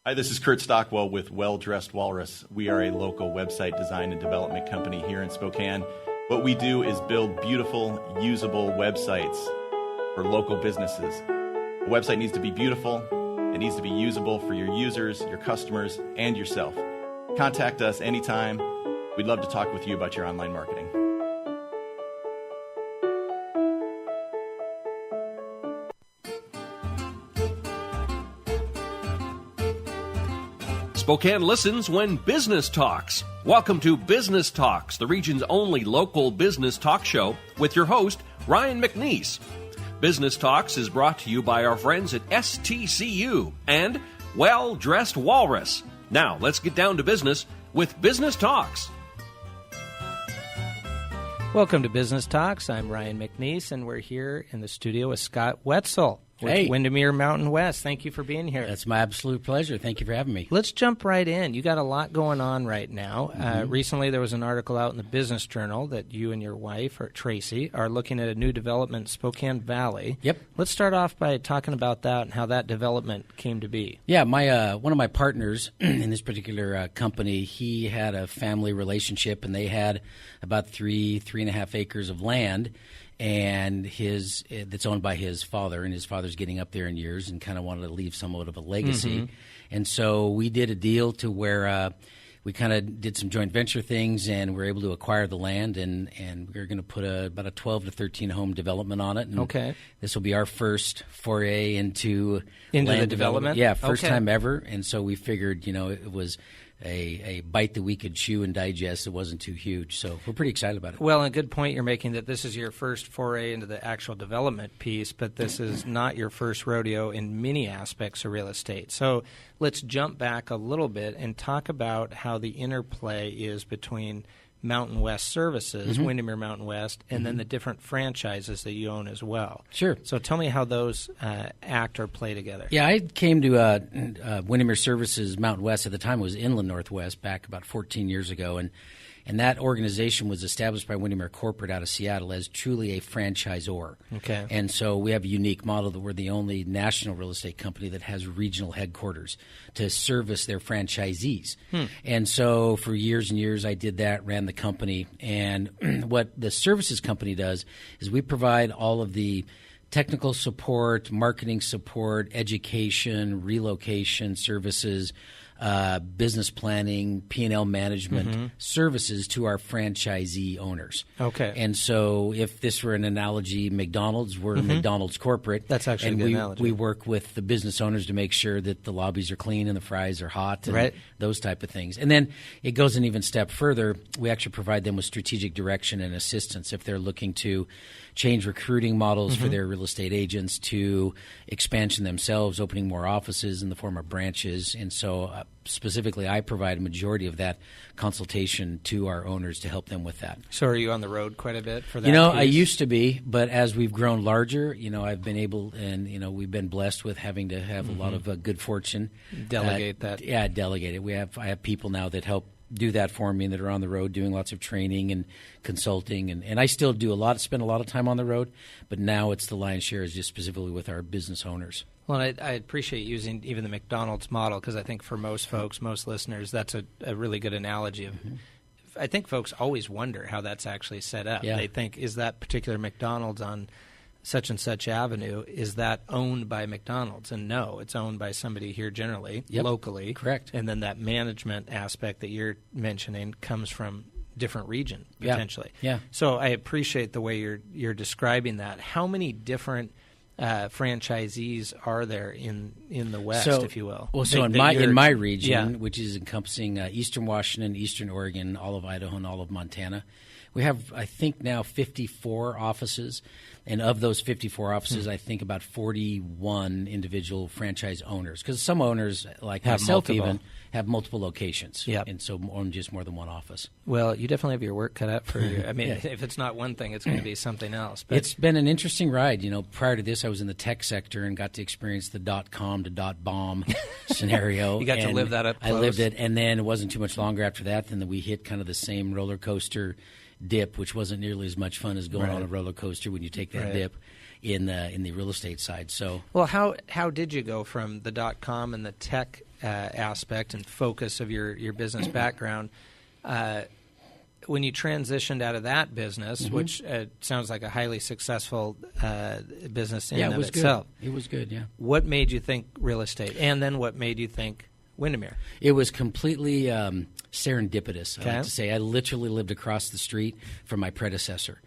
Hi, this is Kurt Stockwell with Well Dressed Walrus. We are a local website design and development company here in Spokane. What we do is build beautiful, usable websites for local businesses. A website needs to be beautiful, it needs to be usable for your users, your customers, and yourself. Contact us anytime. We'd love to talk with you about your online marketing. Spokane listens when business talks. Welcome to Business Talks, the region's only local business talk show with your host, Ryan McNeese. Business Talks is brought to you by our friends at STCU and Well Dressed Walrus. Now, let's get down to business with Business Talks. Welcome to Business Talks. I'm Ryan McNeese, and we're here in the studio with Scott Wetzel with Windermere Mountain West. Thank you for being here. That's my absolute pleasure. Thank you for having me. Let's jump right in. You got a lot going on right now. Recently, there was an article out in the Business Journal that you and your wife, or Tracy, are looking at a new development in Spokane Valley. Yep. Let's start off by talking about that and how that development came to be. Yeah, my one of my partners in this particular company, he had a family relationship, and they had about 3.5 acres of land, and that's owned by his father, and his father's getting up there in years and kind of wanted to leave somewhat of a legacy. And so we did a deal to where we kind of did some joint venture things, and we were able to acquire the land, and we're going to put about a 12 to 13 home development on it. And this will be our first foray into land the development? Yeah, first time ever. And so we figured, it was a bite that we could chew and digest. It wasn't too huge, so we're pretty excited about it. Well, and a good point you're making that this is your first foray into the actual development piece, but this is not your first rodeo in many aspects of real estate. So let's jump back a little bit and talk about how the interplay is between Mountain West Services, Windermere Mountain West, and then the different franchises that you own as well. Sure. So tell me how those act or play together. Yeah, I came to Windermere Services Mountain West. At the time, it was Inland Northwest back about 14 years ago, and that organization was established by Windermere Corporate out of Seattle as truly a franchisor. Okay. And so we have a unique model that we're the only national real estate company that has regional headquarters to service their franchisees. And so for years and years I did that, ran the company. And what the services company does is we provide all of the technical support, marketing support, education, relocation services, business planning, P&L management services to our franchisee owners. Okay. And so if this were an analogy, McDonald's, we're McDonald's corporate. That's actually a good analogy. We work with the business owners to make sure that the lobbies are clean and the fries are hot and those type of things. And then it goes an even step further. We actually provide them with strategic direction and assistance if they're looking to change recruiting models for their real estate agents, to expansion themselves, opening more offices in the form of branches. And so specifically, I provide a majority of that consultation to our owners to help them with that. So are you on the road quite a bit for that? I used to be, but as we've grown larger, I've been able, and we've been blessed with having to have a lot of good fortune. Delegate that. Yeah, delegate it. I have people now that help do that for me and that are on the road doing lots of training and consulting, and I still do spend a lot of time on the road, but now it's the lion's share is just specifically with our business owners. Well, I appreciate using even the McDonald's model because I think for most folks, most listeners, that's a really good analogy of I think folks always wonder how that's actually set up. Yeah. They think, is that particular McDonald's on such and such avenue, is that owned by McDonald's? And no, it's owned by somebody here generally, locally. Correct. And then that management aspect that you're mentioning comes from different region, potentially. Yeah. So I appreciate the way you're describing that. How many different franchisees are there in the West, if you will? Well, so in my region, which is encompassing Eastern Washington, Eastern Oregon, all of Idaho, and all of Montana, we have, I think, now 54 offices. And of those 54 offices, I think about 41 individual franchise owners. Because some owners, like myself even, have multiple locations. Yep. And so own just more than one office. Well, you definitely have your work cut out for you. I mean, if it's not one thing, it's going to be something else. But it's been an interesting ride. Prior to this, I was in the tech sector and got to experience the .com to .bomb scenario. You got to live that up close. I lived it. And then it wasn't too much longer after that than we hit kind of the same roller coaster dip, which wasn't nearly as much fun as going on a roller coaster when you take that dip in the real estate side. So, well, how did you go from the .com and the tech aspect and focus of your business background. When you transitioned out of that business, which sounds like a highly successful business in and of itself. It was good, yeah. What made you think real estate? And then what made you think Windermere? It was completely serendipitous, Okay. I like to say. I literally lived across the street from my predecessor.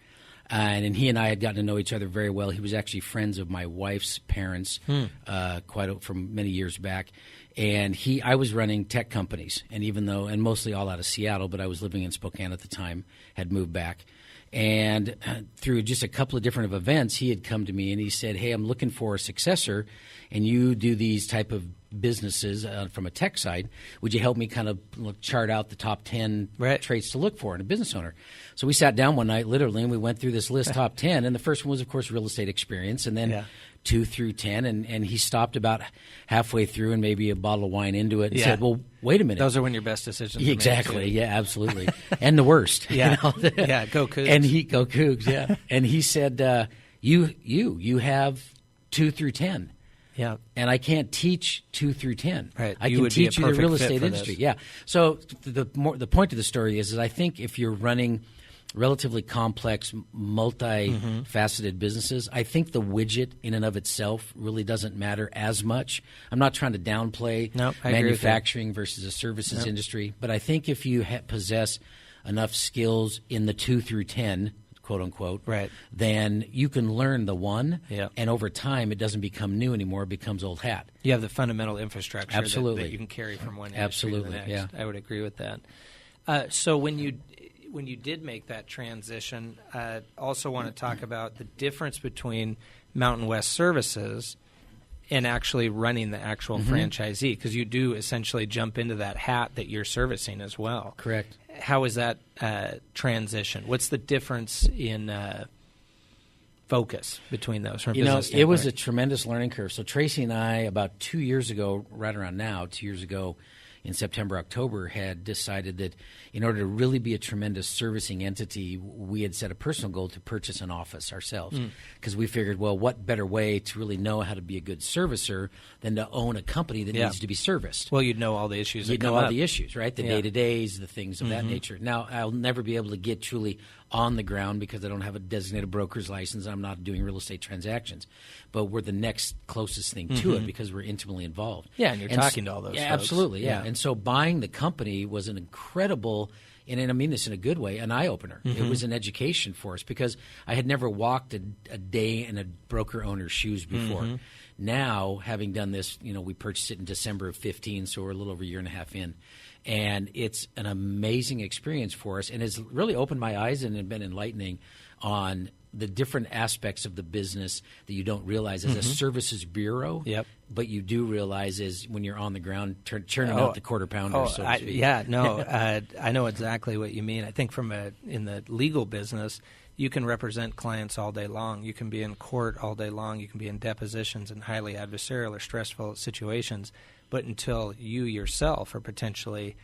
And he and I had gotten to know each other very well. He was actually friends of my wife's parents from many years back. And I was running tech companies, and mostly all out of Seattle, but I was living in Spokane at the time, had moved back. And through just a couple of different events, he had come to me and he said, "Hey, I'm looking for a successor, and you do these type of businesses from a tech side. Would you help me kind of chart out the top 10 traits to look for in a business owner?" So we sat down one night, literally, and we went through this list, top 10. And the first one was, of course, real estate experience, and then 2 through 10. And he stopped about halfway through and maybe a bottle of wine into it and said, "Well, wait a minute." Those are when your best decisions are Exactly. made, too. Yeah, absolutely. And the worst. Yeah. You know? Yeah, go Cougs. And go Cougs, yeah. And he said, you have 2 through 10. Yeah. And I can't teach 2 through 10. Right. I You can would be a teach you the perfect real fit estate for industry. this. Yeah. So the point of the story is I think if you're running relatively complex, multi-faceted businesses, I think the widget in and of itself really doesn't matter as much. I'm not trying to downplay Nope, I agree with that. manufacturing versus a services industry, but I think if you possess enough skills in the 2 through 10, quote unquote, then you can learn the one, and over time it doesn't become new anymore; it becomes old hat. You have the fundamental infrastructure Absolutely. that you can carry from one industry to the next. Yeah. I would agree with that. So when you did make that transition, I also want to talk about the difference between Mountain West Services and actually running the actual franchisee, because you do essentially jump into that hat that you're servicing as well. Correct. How is that transition? What's the difference in focus between those? From a business it was a standpoint? tremendous learning curve. So Tracy and I, about 2 years ago, right around now, 2 years ago, in September, October, had decided that in order to really be a tremendous servicing entity, we had set a personal goal to purchase an office ourselves, because we figured, well, what better way to really know how to be a good servicer than to own a company that needs to be serviced? Well, you'd know all the issues. You'd know all the issues, right? The day-to-days, the things of that nature. Now, I'll never be able to get truly on the ground because I don't have a designated broker's license. I'm not doing real estate transactions. But we're the next closest thing to it because we're intimately involved. Yeah, and you're talking to all those folks. Absolutely, yeah. And so buying the company was an incredible, and I mean this in a good way, an eye-opener. It was an education for us because I had never walked a day in a broker owner's shoes before. Now, having done this, we purchased it in December of 15, so we're a little over a year and a half in. And it's an amazing experience for us, and it's really opened my eyes and been enlightening on the different aspects of the business that you don't realize as a services bureau. But you do realize is when you're on the ground churning out the quarter pounder, so to speak. I know exactly what you mean. I think in the legal business, you can represent clients all day long. You can be in court all day long. You can be in depositions in highly adversarial or stressful situations. But until you yourself are potentially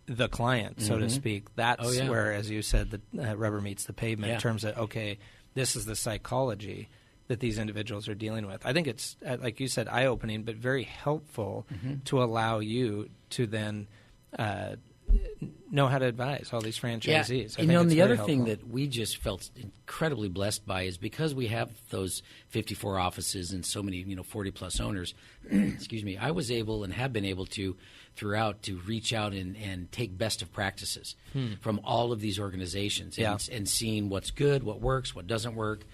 the client, so to speak, that's where, as you said, the rubber meets the pavement in terms of, okay, this is the psychology that these individuals are dealing with. I think it's, like you said, eye-opening, but very helpful to allow you to then know how to advise all these franchisees. And the other thing that we just felt incredibly blessed by is because we have those 54 offices and so many, 40-plus owners, excuse me, I was able and have been able to, throughout, to reach out and take best of practices from all of these organizations and seeing what's good, what works, what doesn't work,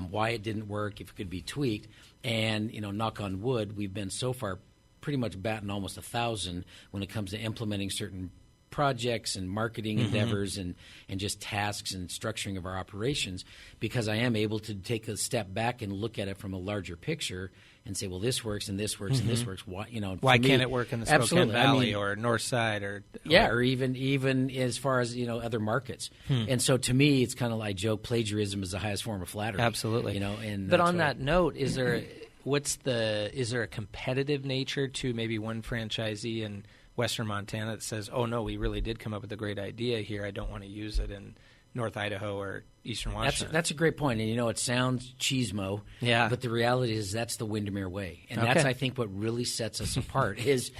why it didn't work, if it could be tweaked. And, knock on wood, we've been so far pretty much batting almost 1,000 when it comes to implementing certain projects and marketing endeavors and just tasks and structuring of our operations, because I am able to take a step back and look at it from a larger picture and say, well, this works and this works and this works. Why can't it work in the Spokane Valley or North Side or even as far as other markets? And so to me, it's kind of like joke plagiarism is the highest form of flattery. Absolutely. But on that note, is there a competitive nature to maybe one franchisee in Western Montana that says, oh, no, we really did come up with a great idea here. I don't want to use it in North Idaho or Eastern Washington. That's a great point. And, it sounds cheesemo, but the reality is that's the Windermere way. And that's, I think, what really sets us apart is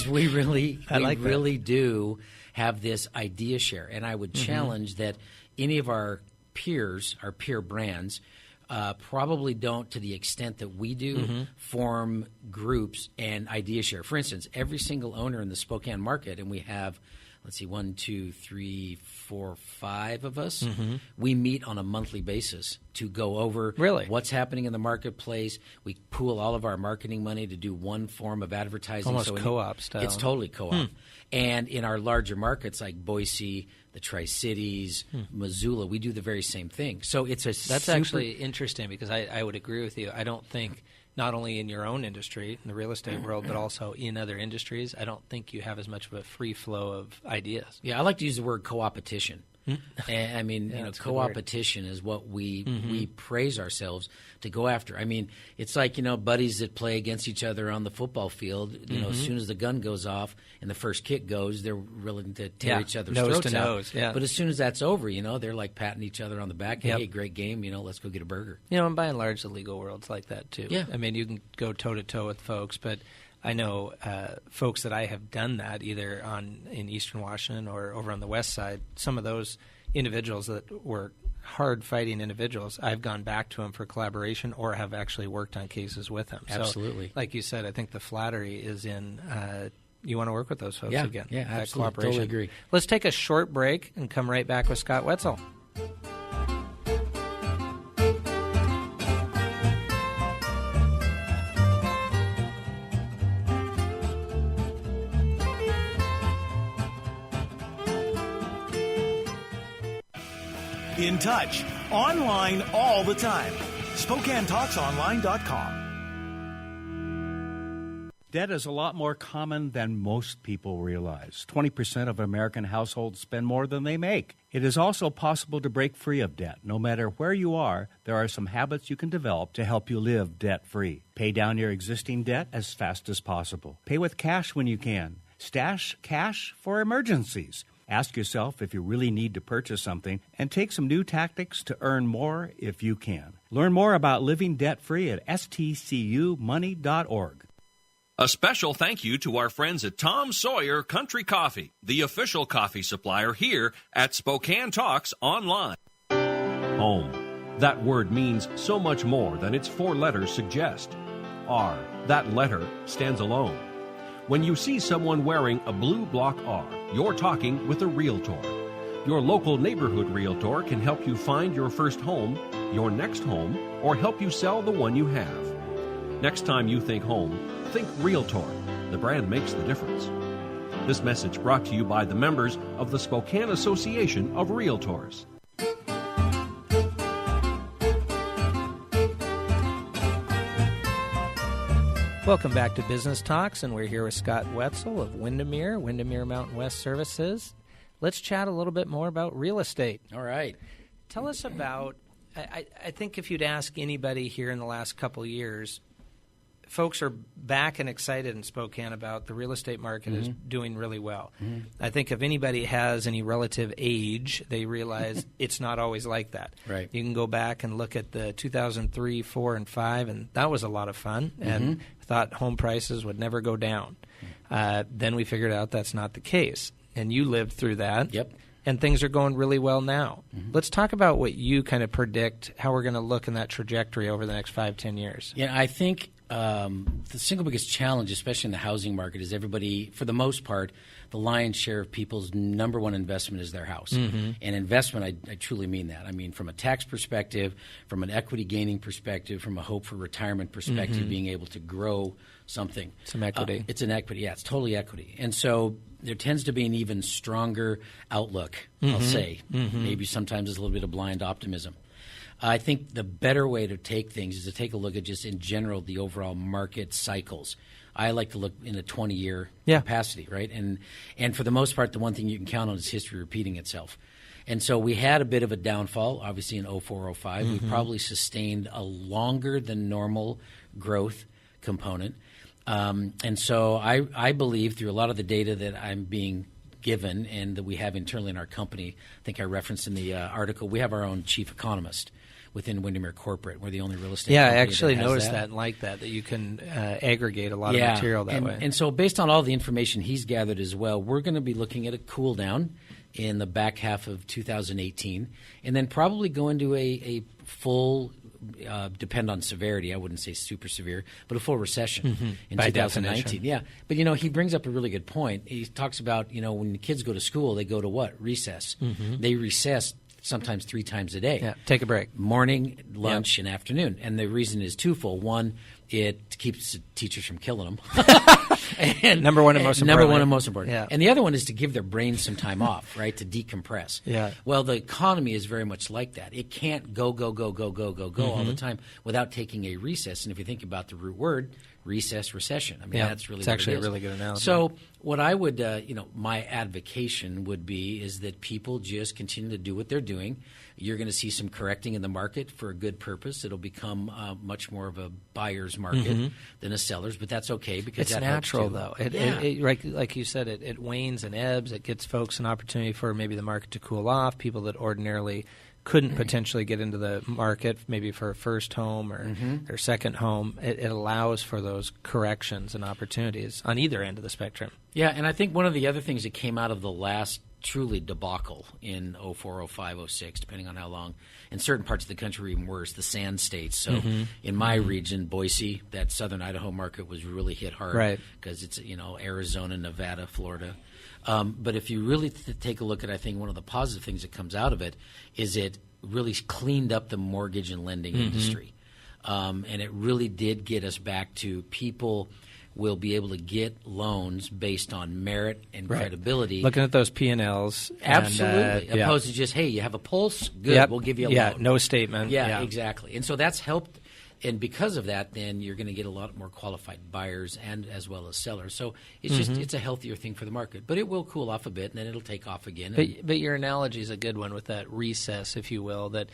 we really do have this idea share. And I would challenge that any of our peers, our peer brands, probably don't, to the extent that we do, form groups and idea share. For instance, every single owner in the Spokane market, and we have – 1, 2, 3, 4, 5 of us. We meet on a monthly basis to go over what's happening in the marketplace. We pool all of our marketing money to do one form of advertising. Almost co-op style. It's totally co-op. And in our larger markets like Boise, the Tri-Cities, Missoula, we do the very same thing. So that's actually interesting because I would agree with you. I don't think – not only in your own industry, in the real estate world, but also in other industries, I don't think you have as much of a free flow of ideas. Yeah, I like to use the word co-opetition. And, I mean, co-opetition is what we praise ourselves to go after. I mean, it's like, buddies that play against each other on the football field. As soon as the gun goes off and the first kick goes, they're willing to tear each other's throats out. Nose. Yeah. But as soon as that's over, they're like patting each other on the back. Hey, great game. Let's go get a burger. And by and large, the legal world's like that too. Yeah. I mean, you can go toe-to-toe with folks, but I know folks that I have done that either in Eastern Washington or over on the west side. Some of those individuals that were hard-fighting individuals, I've gone back to them for collaboration or have actually worked on cases with them. Absolutely. So, like you said, I think the flattery is in you want to work with those folks again. Yeah, that absolutely. Cooperation. Totally agree. Let's take a short break and come right back with Scott Wetzel. In touch, online all the time. SpokaneTalksOnline.com. Debt is a lot more common than most people realize. 20% of American households spend more than they make. It is also possible to break free of debt. No matter where you are, there are some habits you can develop to help you live debt-free. Pay down your existing debt as fast as possible. Pay with cash when you can. Stash cash for emergencies. Ask yourself if you really need to purchase something and take some new tactics to earn more if you can. Learn more about living debt-free at stcumoney.org. A special thank you to our friends at Tom Sawyer Country Coffee, the official coffee supplier here at Spokane Talks Online. Home. That word means so much more than its 4 letters suggest. R. That letter stands alone. When you see someone wearing a blue block R, you're talking with a realtor. Your local neighborhood realtor can help you find your first home, your next home, or help you sell the one you have. Next time you think home, think realtor. The brand makes the difference. This message brought to you by the members of the Spokane Association of Realtors. Welcome back to Business Talks, and we're here with Scott Wetzel of Windermere Mountain West Services. Let's chat a little bit more about real estate. All right. Tell us about, I think if you'd ask anybody here in the last couple of years, folks are back and excited in Spokane about the real estate market is doing really well. I think if anybody has any relative age, they realize it's not always like that. Right. You can go back and look at the 2003, 4, and 5, and that was a lot of fun, and thought home prices would never go down. Then we figured out that's not the case, and you lived through that. Yep. And things are going really well now. Let's talk about what you kind of predict, how we're going to look in that trajectory over the next 5-10 years. Yeah, I think the single biggest challenge, especially in the housing market, is everybody, for the most part, the lion's share of people's number one investment is their house. And investment, I truly mean that. I mean, from a tax perspective, from an equity gaining perspective, from a hope for retirement perspective, being able to grow something. Some equity. It's an equity. Yeah, it's totally equity. And so there tends to be an even stronger outlook, I'll say. Maybe sometimes it's a little bit of blind optimism. I think the better way to take things is to take a look at just in general the overall market cycles. I like to look in a 20-year capacity, right? And for the most part, the one thing you can count on is history repeating itself. And so we had a bit of a downfall, obviously in 04, 05. We probably sustained a longer than normal growth component. And so I believe through a lot of the data that I'm being given and that we have internally in our company. I think I referenced in the article, we have our own chief economist within Windermere Corporate. We're the only real estate company I actually that has noticed that and like that you can aggregate a lot of material that way. And so based on all the information he's gathered as well, we're going to be looking at a cool down in the back half of 2018 and then probably go into a full depend on severity. I wouldn't say super severe, but a full recession in By 2019. definition. Yeah, but he brings up a really good point. He talks about when the kids go to school, they go to what? Recess. They recess sometimes 3 times a day. Yeah, take a break. Morning, lunch, and afternoon. And the reason is twofold. One, it keeps the teachers from killing them. And Number one and most important. Number one and most important. Yeah. And the other one is to give their brains some time off, right, to decompress. Yeah. Well, the economy is very much like that. It can't go all the time without taking a recess. And if you think about the root word, recess, recession. I mean, that's really it's what actually it a is. really good analogy. So what I would, my advocation would be is that people just continue to do what they're doing. You're going to see some correcting in the market for a good purpose. It'll become much more of a buyer's market than a seller's, but that's okay because it's that natural, helps too. though. Like you said, it wanes and ebbs. It gives folks an opportunity for maybe the market to cool off. People that ordinarily couldn't potentially get into the market, maybe for a first home or their second home. It allows for those corrections and opportunities on either end of the spectrum. Yeah, and I think one of the other things that came out of the last truly debacle in 04, 05, 06, depending on how long, in certain parts of the country were even worse, the sand states. So in my region, Boise, that southern Idaho market was really hit hard, right? Because it's Arizona, Nevada, Florida. But if you really take a look at, I think one of the positive things that comes out of it is it really cleaned up the mortgage and lending industry. And it really did get us back to people will be able to get loans based on merit and credibility. Looking at those P&Ls. Absolutely. Opposed to just, hey, you have a pulse? Good, we'll give you a loan. No statement. Yeah, exactly. And so that's helped. And because of that, then you're going to get a lot more qualified buyers and as well as sellers. So it's just it's a healthier thing for the market. But it will cool off a bit, and then it'll take off again. But your analogy is a good one with that recess, if you will, that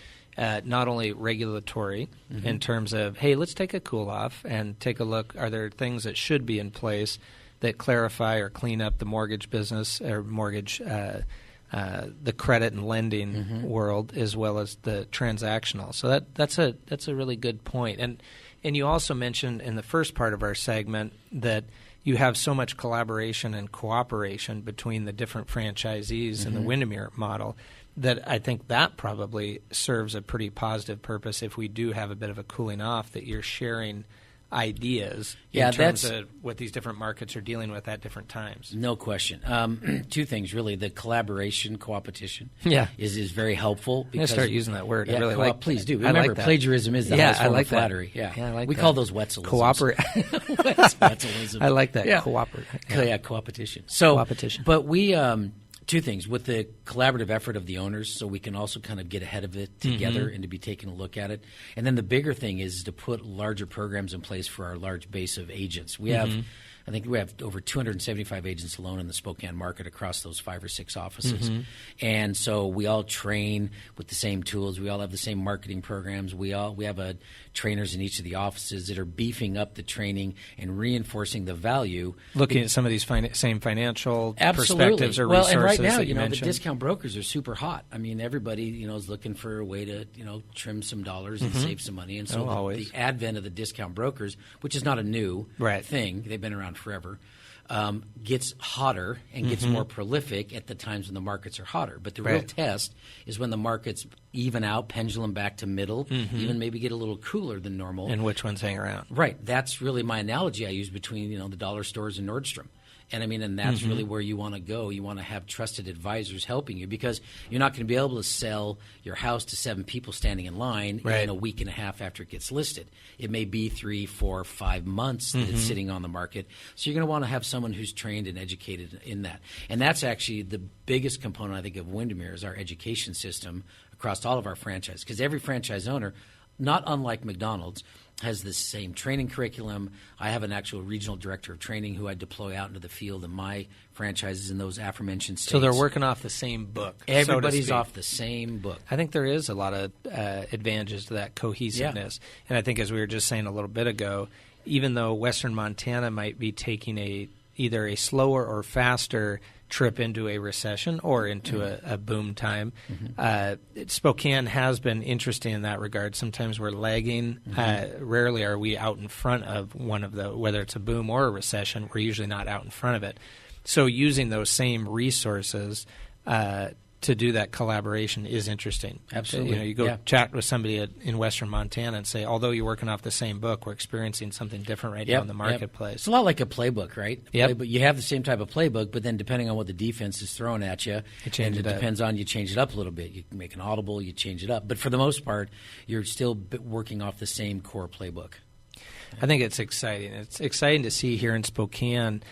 not only regulatory in terms of, hey, let's take a cool off and take a look. Are there things that should be in place that clarify or clean up the mortgage business or mortgage the credit and lending world as well as the transactional. So that's a really good point. And you also mentioned in the first part of our segment that you have so much collaboration and cooperation between the different franchisees in the Windermere model that I think that probably serves a pretty positive purpose if we do have a bit of a cooling off, that you're sharing ideas in terms of what these different markets are dealing with at different times. No question. Two things, really. The collaboration, co-opetition is very helpful. I'm going to start using that word. Yeah, I really like please do. I Remember, like that. Plagiarism is the highest form of flattery. That. Yeah, I like we that. call those Wetzelisms. I like that. Yeah. Co-opetition. So, co-opetition. But we two things. With the collaborative effort of the owners, so we can also kind of get ahead of it together and to be taking a look at it. And then the bigger thing is to put larger programs in place for our large base of agents. We have I think we have over 275 agents alone in the Spokane market across those 5 or 6 offices. And so we all train with the same tools. We all have the same marketing programs. We have trainers in each of the offices that are beefing up the training and reinforcing the value. Looking at some of these same financial Absolutely. perspectives or well, resources and right now, that you the mentioned. discount brokers are super hot. I mean, everybody, is looking for a way to, trim some dollars and save some money. And so the advent of the discount brokers, which is not a new thing, they've been around forever, gets hotter and gets more prolific at the times when the markets are hotter. But the real test is when the markets even out, pendulum back to middle, even maybe get a little cooler than normal. And which ones hang around. Right. That's really my analogy I use between, the dollar stores and Nordstrom. And that's really where you want to go. You want to have trusted advisors helping you, because you're not going to be able to sell your house to 7 people standing in line in a week and a half after it gets listed. It may be 3, 4, 5 months that it's sitting on the market. So you're going to want to have someone who's trained and educated in that. And that's actually the biggest component, I think, of Windermere is our education system across all of our franchises. Because every franchise owner, not unlike McDonald's, has the same training curriculum. I have an actual regional director of training who I deploy out into the field in my franchises in those aforementioned states. So they're working off the same book. Everybody's off the same book. I think there is a lot of advantages to that cohesiveness. And I think, as we were just saying a little bit ago, even though Western Montana might be taking a either a slower or faster trip into a recession or into a boom time. Spokane has been interesting in that regard. Sometimes we're lagging. Rarely are we out in front of one of the, whether it's a boom or a recession, we're usually not out in front of it. So using those same resources to do that collaboration is interesting. Absolutely. You go chat with somebody in Western Montana and say, although you're working off the same book, we're experiencing something different right now in the marketplace. It's a lot like a playbook, right? Yep. You have the same type of playbook, but then depending on what the defense is throwing at you, it depends on, you change it up a little bit. You can make an audible, you change it up. But for the most part, you're still working off the same core playbook. I think it's exciting. It's exciting to see here in Spokane.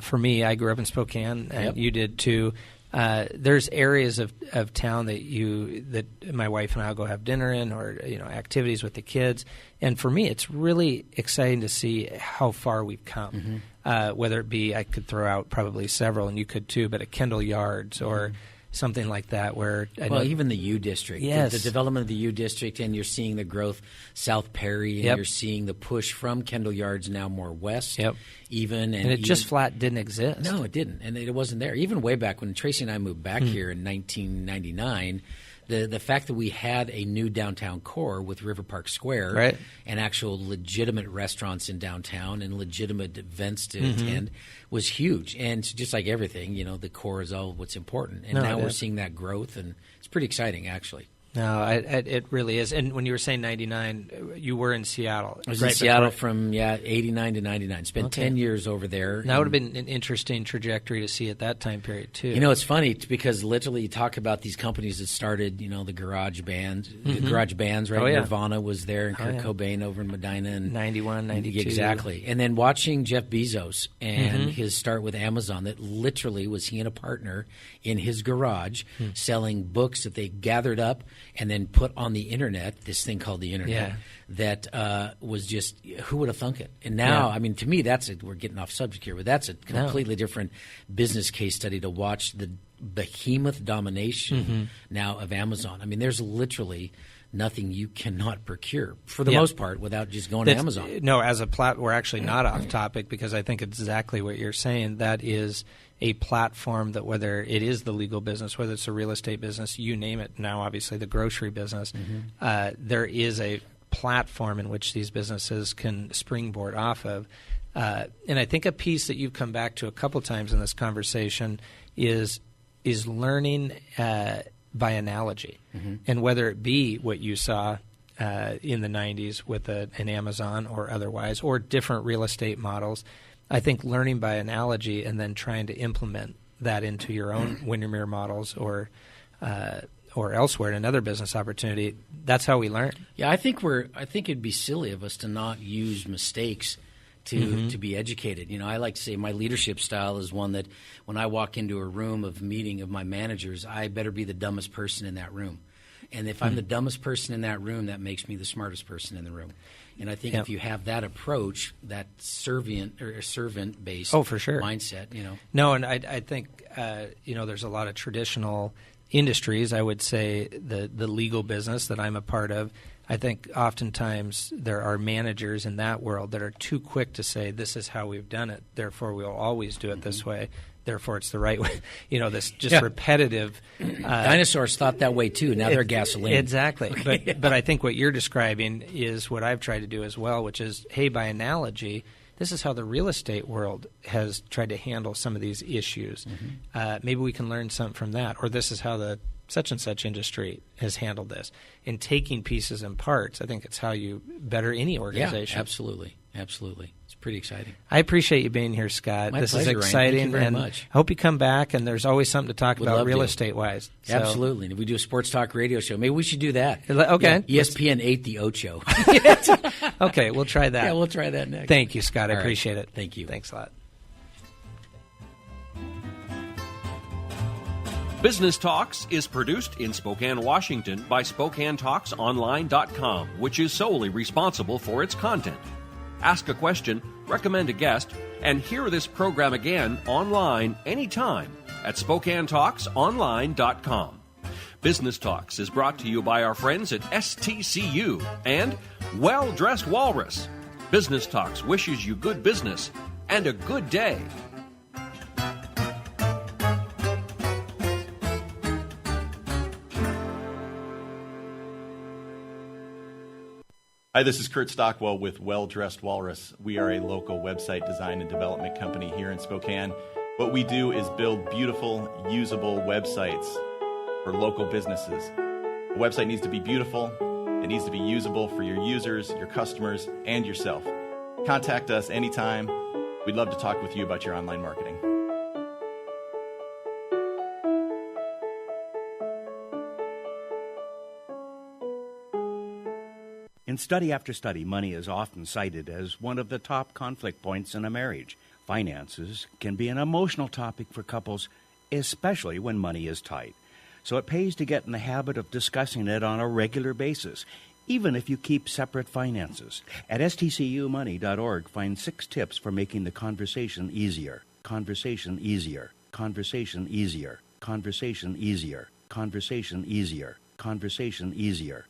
For me, I grew up in Spokane, and you did too. There's areas of town that my wife and I will go have dinner in, or activities with the kids. And for me, it's really exciting to see how far we've come. Whether it be, I could throw out probably several, and you could too, but at Kendall Yards or something like that, where even the U District, yes, the development of the U District, and you're seeing the growth South Perry, and you're seeing the push from Kendall Yards now more west. And it just flat didn't exist. No, it didn't, and it wasn't there. Even way back when Tracy and I moved back here in 1999. The fact that we had a new downtown core with River Park Square and actual legitimate restaurants in downtown and legitimate events to attend was huge. And just like everything, the core is all what's important. And now we're seeing that growth, and it's pretty exciting, actually. No, it really is. And when you were saying 99, you were in Seattle. I was in Seattle from 89 to 99. Spent 10 years over there. That would have been an interesting trajectory to see at that time period, too. It's funny because literally you talk about these companies that started, the garage bands, right? Nirvana was there, and Kurt Cobain over in Medina. And 91, 92. Exactly. And then watching Jeff Bezos and his start with Amazon, that literally was he and a partner in his garage selling books that they gathered up and then put on the internet, this thing called the internet, that was just, who would have thunk it? And now, to me, we're getting off subject here, but that's a completely different business case study to watch the behemoth domination now of Amazon. There's literally nothing you cannot procure, for the most part, without just going to Amazon. No, as a we're actually not off topic, because I think exactly what you're saying. That is a platform that, whether it is the legal business, whether it's a real estate business, you name it, now obviously the grocery business, there is a platform in which these businesses can springboard off of. And I think a piece that you've come back to a couple times in this conversation is learning by analogy. And whether it be what you saw in the 90s with an Amazon or otherwise, or different real estate models, I think learning by analogy and then trying to implement that into your own Windermere models or elsewhere in another business opportunity, that's how we learn. Yeah, I think it'd be silly of us to not use mistakes to be educated. I like to say my leadership style is one that when I walk into a room of meeting of my managers, I better be the dumbest person in that room. And if I'm the dumbest person in that room, that makes me the smartest person in the room. And I think if you have that approach, that servant-based mindset, No, and I think, there's a lot of traditional industries. I would say the legal business that I'm a part of, I think oftentimes there are managers in that world that are too quick to say, this is how we've done it, therefore we'll always do it this way, therefore it's the right way. This just repetitive. Dinosaurs thought that way too. Now they're gasoline. Exactly. But I think what you're describing is what I've tried to do as well, which is, hey, by analogy, this is how the real estate world has tried to handle some of these issues. Maybe we can learn something from that. Or this is how the such and such industry has handled this. In taking pieces and parts, I think it's how you better any organization. Yeah, absolutely. It's pretty exciting. I appreciate you being here, Scott. My this pleasure, is exciting. Ryan. Thank you very and much. I hope you come back, and there's always something to talk about real estate-wise. So. Absolutely. And if we do a sports talk radio show, maybe we should do that. Okay. Yeah, ESPN 8 The Ocho. Okay, we'll try that. Yeah, we'll try that next. Thank you, Scott. I All appreciate right. it. Thank you. Thanks a lot. Business Talks is produced in Spokane, Washington by SpokaneTalksOnline.com, which is solely responsible for its content. Ask a question, recommend a guest, and hear this program again online anytime at SpokaneTalksOnline.com. Business Talks is brought to you by our friends at STCU and Well Dressed Walrus. Business Talks wishes you good business and a good day. Hi, this is Kurt Stockwell with Well Dressed Walrus. We are a local website design and development company here in Spokane. What we do is build beautiful, usable websites for local businesses. A website needs to be beautiful, it needs to be usable for your users, your customers, and yourself. Contact us anytime. We'd love to talk with you about your online marketing. In study after study, money is often cited as one of the top conflict points in a marriage. Finances can be an emotional topic for couples, especially when money is tight. So it pays to get in the habit of discussing it on a regular basis, even if you keep separate finances. At stcumoney.org, find 6 tips for making the conversation easier. Conversation easier. Conversation easier. Conversation easier. Conversation easier. Conversation easier.